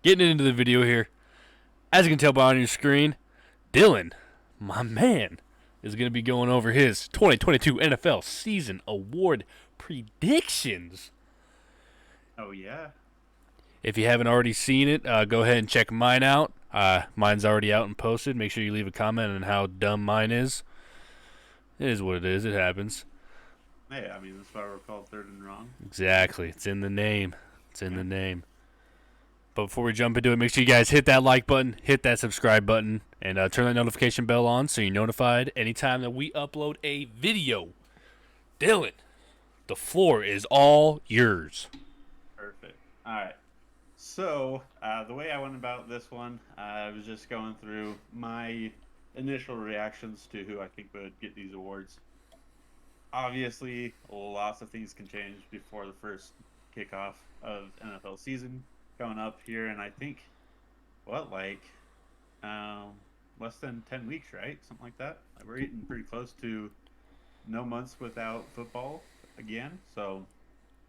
Getting into the video here. As you can tell by on your screen, Dillon, my man, is going to be going over his 2022 NFL season award predictions. Oh yeah. If you haven't already seen it, go ahead and check mine out. Mine's already out and posted. Make sure you leave a comment on how dumb mine is. It is what it is. It happens. Hey, I mean that's why we're called third and wrong. Exactly. It's in the name. It's in Yeah. the name. But before we jump into it, make sure you guys hit that like button, hit that subscribe button, and turn that notification bell on so you're notified anytime that we upload a video. Dillon, the floor is all yours. Perfect. All right. So the way I went about this one, I was just going through my initial reactions to who I think would get these awards. Obviously, lots of things can change before the first kickoff of NFL season coming up here, and I think um, less than 10 weeks, right? Something like that. We're getting pretty close to no months without football again. So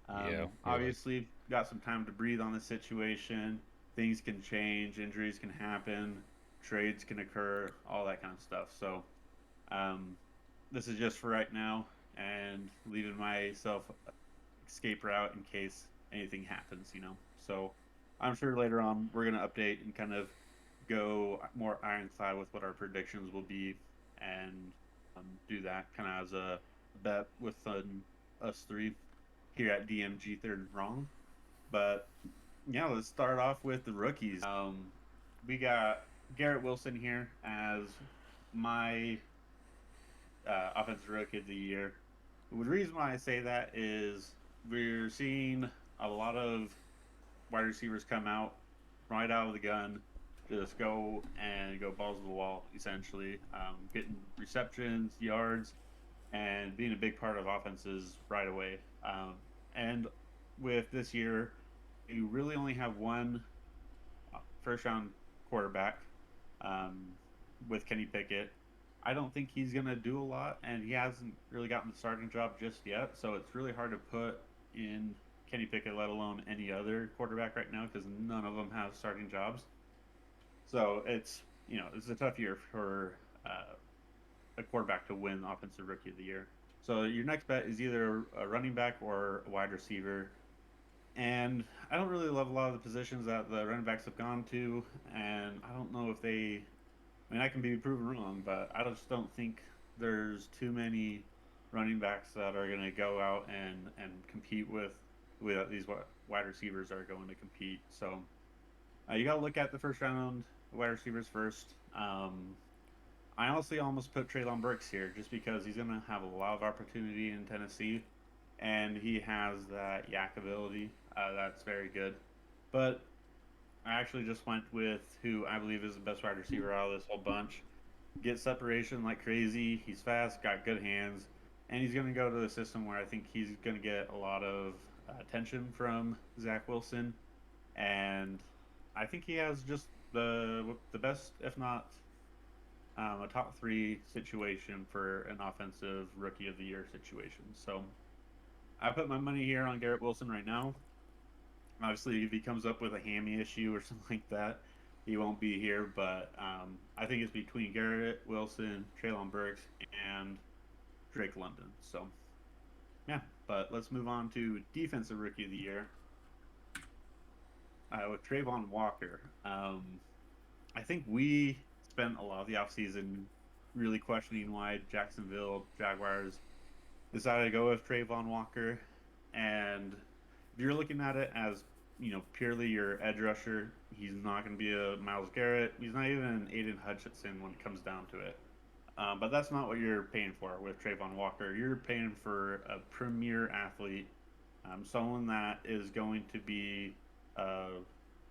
Yeah. obviously got some time to breathe on the situation. Things can change, injuries can happen, trades can occur, all that kind of stuff. So um, this is just for right now and leaving myself escape route in case anything happens. So I'm sure later on we're going to update and kind of go more ironclad with what our predictions will be and do that kind of as a bet with us three here at DMG Third and Wrong. But yeah, let's start off with the rookies. We got Garrett Wilson here as my offensive rookie of the year. The reason why I say that is we're seeing a lot of wide receivers come out right out of the gun, just go and go balls to the wall, essentially, getting receptions, yards, and being a big part of offenses right away. And with this year, you really only have one first round quarterback um, with Kenny Pickett. I don't think he's going to do a lot, and he hasn't really gotten the starting job just yet. So it's really hard to put in Kenny Pickett, let alone any other quarterback right now, because none of them have starting jobs. So it's a tough year for a quarterback to win Offensive Rookie of the Year. So your next bet is either a running back or a wide receiver. And I don't really love a lot of the positions that the running backs have gone to, and I don't know if they. I mean, I can be proven wrong, but I just don't think there's too many running backs that are going to go out and compete with these wide receivers are going to compete. So you got to look at the first round wide receivers first. I honestly almost put Traylon Burks here just because he's going to have a lot of opportunity in Tennessee, and he has that yak ability. That's very good. But I actually just went with who I believe is the best wide receiver out of this whole bunch. Get separation like crazy. He's fast, got good hands, and he's going to go to the system where I think he's going to get a lot of attention from Zach Wilson, and I think he has just the best, if not a top three situation for an offensive rookie of the year situation. So I put my money here on Garrett Wilson right now. Obviously, if he comes up with a hammy issue or something like that, he won't be here. But I think it's between Garrett Wilson, Traylon Burks, and Drake London. So yeah, but let's move on to defensive rookie of the year with Trayvon Walker. I think we spent a lot of the offseason really questioning why Jacksonville Jaguars decided to go with Trayvon Walker. And if you're looking at it as purely your edge rusher, he's not going to be a Myles Garrett. He's not even an Aiden Hutchinson when it comes down to it. But that's not what you're paying for with Trayvon Walker. You're paying for a premier athlete, someone that is going to be a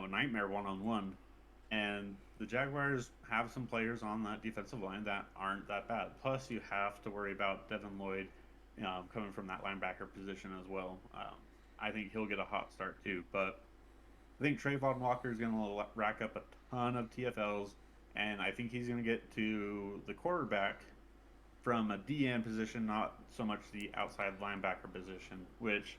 nightmare one-on-one. And the Jaguars have some players on that defensive line that aren't that bad. Plus, you have to worry about Devin Lloyd coming from that linebacker position as well. I think he'll get a hot start too. But I think Trayvon Walker is going to rack up a ton of TFLs, and I think he's going to get to the quarterback from a DN position, not so much the outside linebacker position, which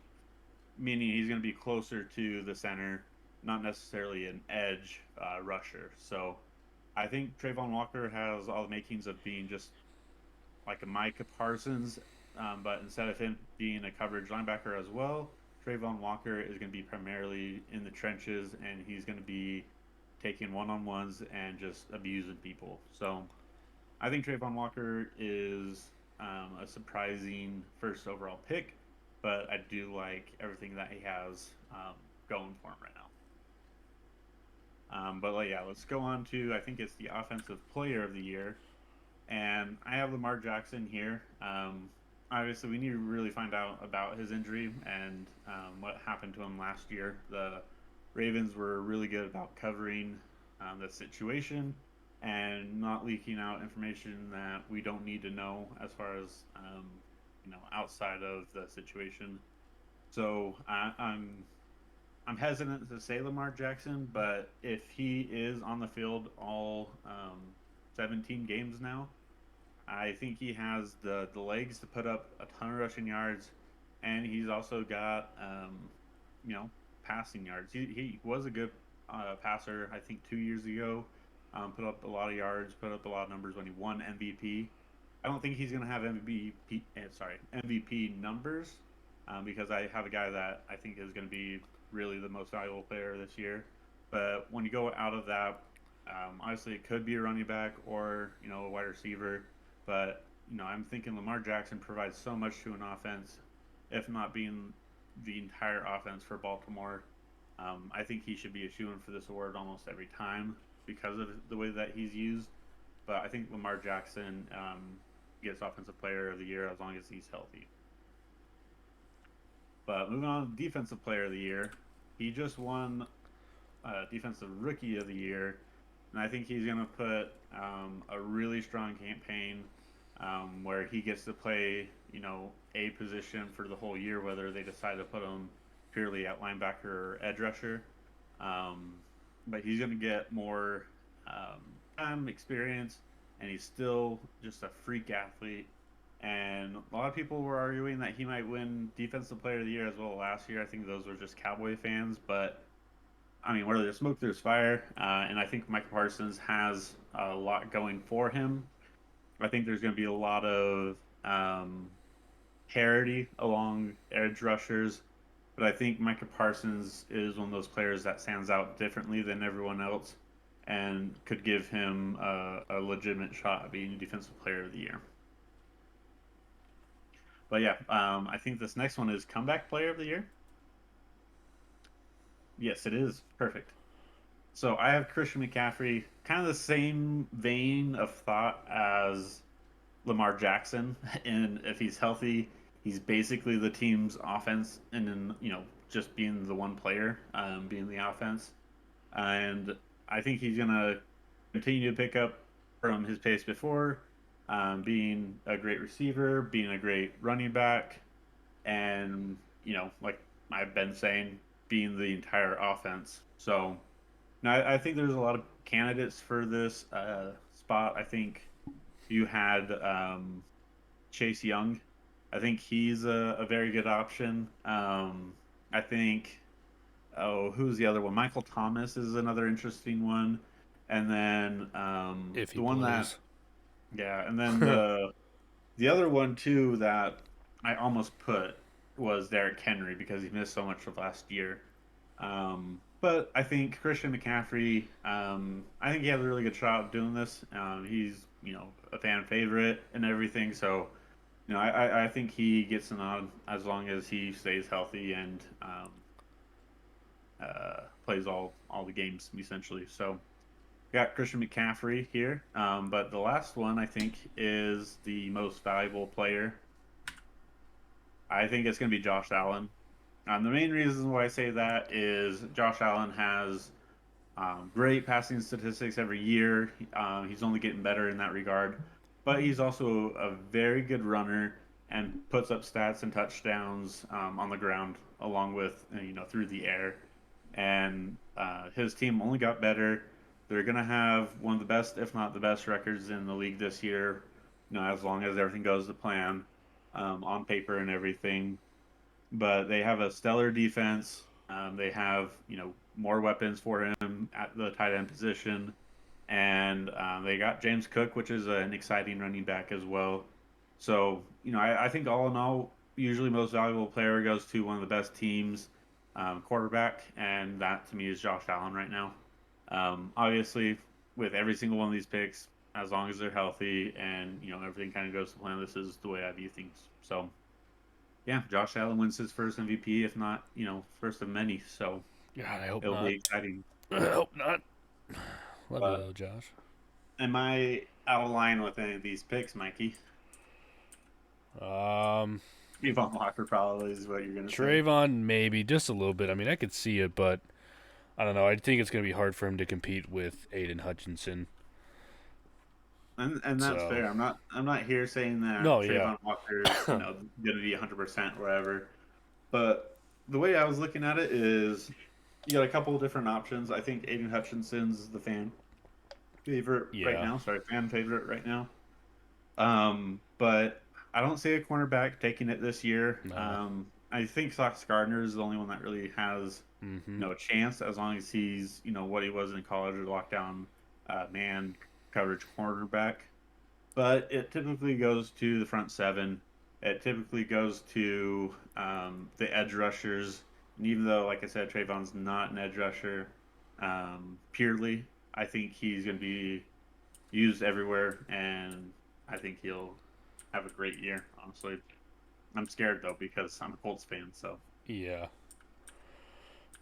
meaning he's going to be closer to the center not necessarily an edge rusher. So I think Trayvon Walker has all the makings of being just like a Micah Parsons, but instead of him being a coverage linebacker as well, Trayvon Walker is going to be primarily in the trenches, and he's going to be taking one-on-ones and just abusing people. So I think Trayvon Walker is a surprising first overall pick, but I do like everything that he has going for him right now. But like, yeah, let's go on to I think it's the offensive player of the year, and I have Lamar Jackson here. Obviously, we need to really find out about his injury and what happened to him last year. The Ravens were really good about covering the situation and not leaking out information that we don't need to know as far as outside of the situation. So I'm hesitant to say Lamar Jackson, but if he is on the field all 17 games now, I think he has the legs to put up a ton of rushing yards, and he's also got you know passing yards. He was a good passer, I think 2 years ago. Put up a lot of yards, put up a lot of numbers when he won MVP. I don't think he's going to have MVP numbers because I have a guy that I think is going to be really the most valuable player this year. But when you go out of that, obviously it could be a running back or a wide receiver. But I'm thinking Lamar Jackson provides so much to an offense, if not being the entire offense for Baltimore. I think he should be a shoo-in for this award almost every time because of the way that he's used. But I think Lamar Jackson gets Offensive Player of the Year as long as he's healthy. But moving on to Defensive Player of the Year, he just won Defensive Rookie of the Year, and I think he's going to put a really strong campaign where he gets to play, a position for the whole year, whether they decide to put him purely at linebacker or edge rusher. But he's going to get more time, experience, and he's still just a freak athlete. And a lot of people were arguing that he might win Defensive Player of the Year as well last year. I think those were just Cowboy fans, but I mean, where there's smoke, there's fire. And I think Micah Parsons has a lot going for him. I think there's going to be a lot of parity along edge rushers, but I think Micah Parsons is one of those players that stands out differently than everyone else and could give him a legitimate shot at being Defensive Player of the Year. But yeah, I think this next one is Comeback Player of the Year. Yes, it is. Perfect. So I have Christian McCaffrey, kind of the same vein of thought as Lamar Jackson. And if he's healthy, he's basically the team's offense, and then just being the one player, being the offense. And I think he's gonna continue to pick up from his pace before, being a great receiver, being a great running back, and like I've been saying, being the entire offense. So now I think there's a lot of candidates for this spot. I think you had Chase Young. I think he's a very good option. I think, who's the other one? Michael Thomas is another interesting one. And then If he the one that, plays. yeah, and then the other one too that I almost put was Derrick Henry because he missed so much of last year. But I think Christian McCaffrey, I think he has a really good shot of doing this. He's a fan favorite and everything, so I think he gets an nod as long as he stays healthy and plays all the games essentially. So got Christian McCaffrey here, but the last one I think is the most valuable player. I think it's going to be Josh Allen. The main reason why I say that is Josh Allen has great passing statistics every year. He's only getting better in that regard, but he's also a very good runner and puts up stats and touchdowns on the ground along with through the air. And his team only got better. They're gonna have one of the best, if not the best, records in the league this year. As long as everything goes to plan on paper and everything. But they have a stellar defense. They have more weapons for him at the tight end position. And they got James Cook, which is an exciting running back as well. So, I think all in all, usually most valuable player goes to one of the best teams, quarterback, and that to me is Josh Allen right now. Obviously, with every single one of these picks, as long as they're healthy and everything kind of goes to plan, this is the way I view things. So, yeah, Josh Allen wins his first MVP, if not first of many. So, God, I hope it'll not. be exciting. I hope not. Love But you though, Josh. am I out of line with any of these picks, Mikey? Trayvon Walker probably is what you're gonna say. Trayvon maybe just a little bit. I mean, I could see it, but I don't know. I think it's going to be hard for him to compete with Aiden Hutchinson. And that's fair. I'm not here saying that Trayvon Walker is gonna be 100% whatever. But the way I was looking at it is, you got a couple of different options. I think Aiden Hutchinson's the fan favorite right now. Sorry, fan favorite right now. But I don't see a cornerback taking it this year. No. I think Sauce Gardner is the only one that really has no chance, as long as he's what he was in college, or lockdown man coverage cornerback. But it typically goes to the front seven. It typically goes to the edge rushers. And even though, like I said, Trayvon's not an edge rusher purely, I think he's going to be used everywhere, and I think he'll have a great year, honestly. I'm scared, though, because I'm a Colts fan, so. Yeah.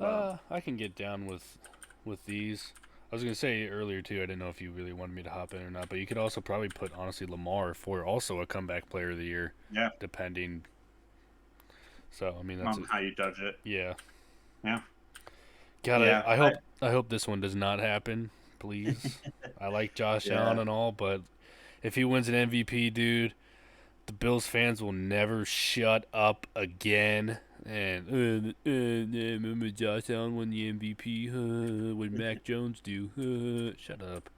I can get down with these. I was going to say earlier, too, I didn't know if you really wanted me to hop in or not, but you could also probably put, honestly, Lamar for also a comeback player of the year. Yeah. Depending. So, I mean, that's how you judge it. Yeah. Yeah. God, yeah, I hope this one does not happen, please. I like Josh Allen and all, but if he wins an MVP, dude, the Bills fans will never shut up again. And remember Josh Allen won the MVP? What Mac Jones do? Shut up.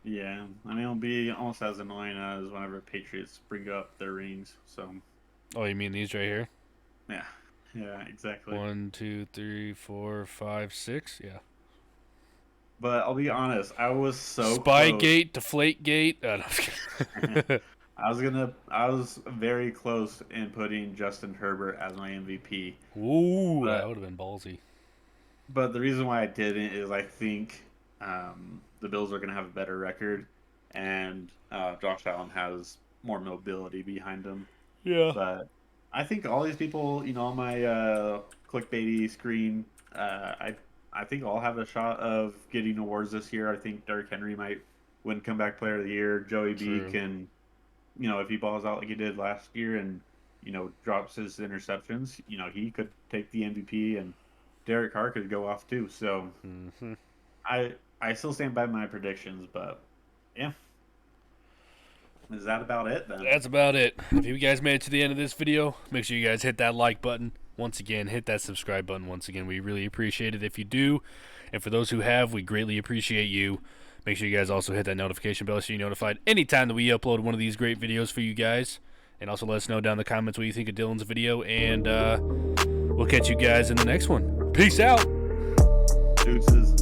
Yeah, I mean, it'll be almost as annoying as whenever Patriots bring up their rings. So. Oh, you mean these right here? Yeah. Yeah, exactly. 1, 2, 3, 4, 5, 6. Yeah. But I'll be honest, I was so Spygate, Deflategate. No, I was very close in putting Justin Herbert as my MVP. Ooh, that would have been ballsy. But the reason why I didn't is I think the Bills are going to have a better record, and Josh Allen has more mobility behind him. Yeah. But I think all these people, on my clickbaity screen, I think I'll have a shot of getting awards this year. I think Derrick Henry might win Comeback Player of the Year. Joey B can, if he balls out like he did last year and, drops his interceptions, he could take the MVP, and Derek Carr could go off too. So I still stand by my predictions, but yeah. Is that about it then? That's about it. If you guys made it to the end of this video, make sure you guys hit that like button. Once again, hit that subscribe button. Once again, we really appreciate it if you do. And for those who have, we greatly appreciate you. Make sure you guys also hit that notification bell so you're notified anytime that we upload one of these great videos for you guys. And also let us know down in the comments what you think of Dillon's video. And we'll catch you guys in the next one. Peace out. Deuces.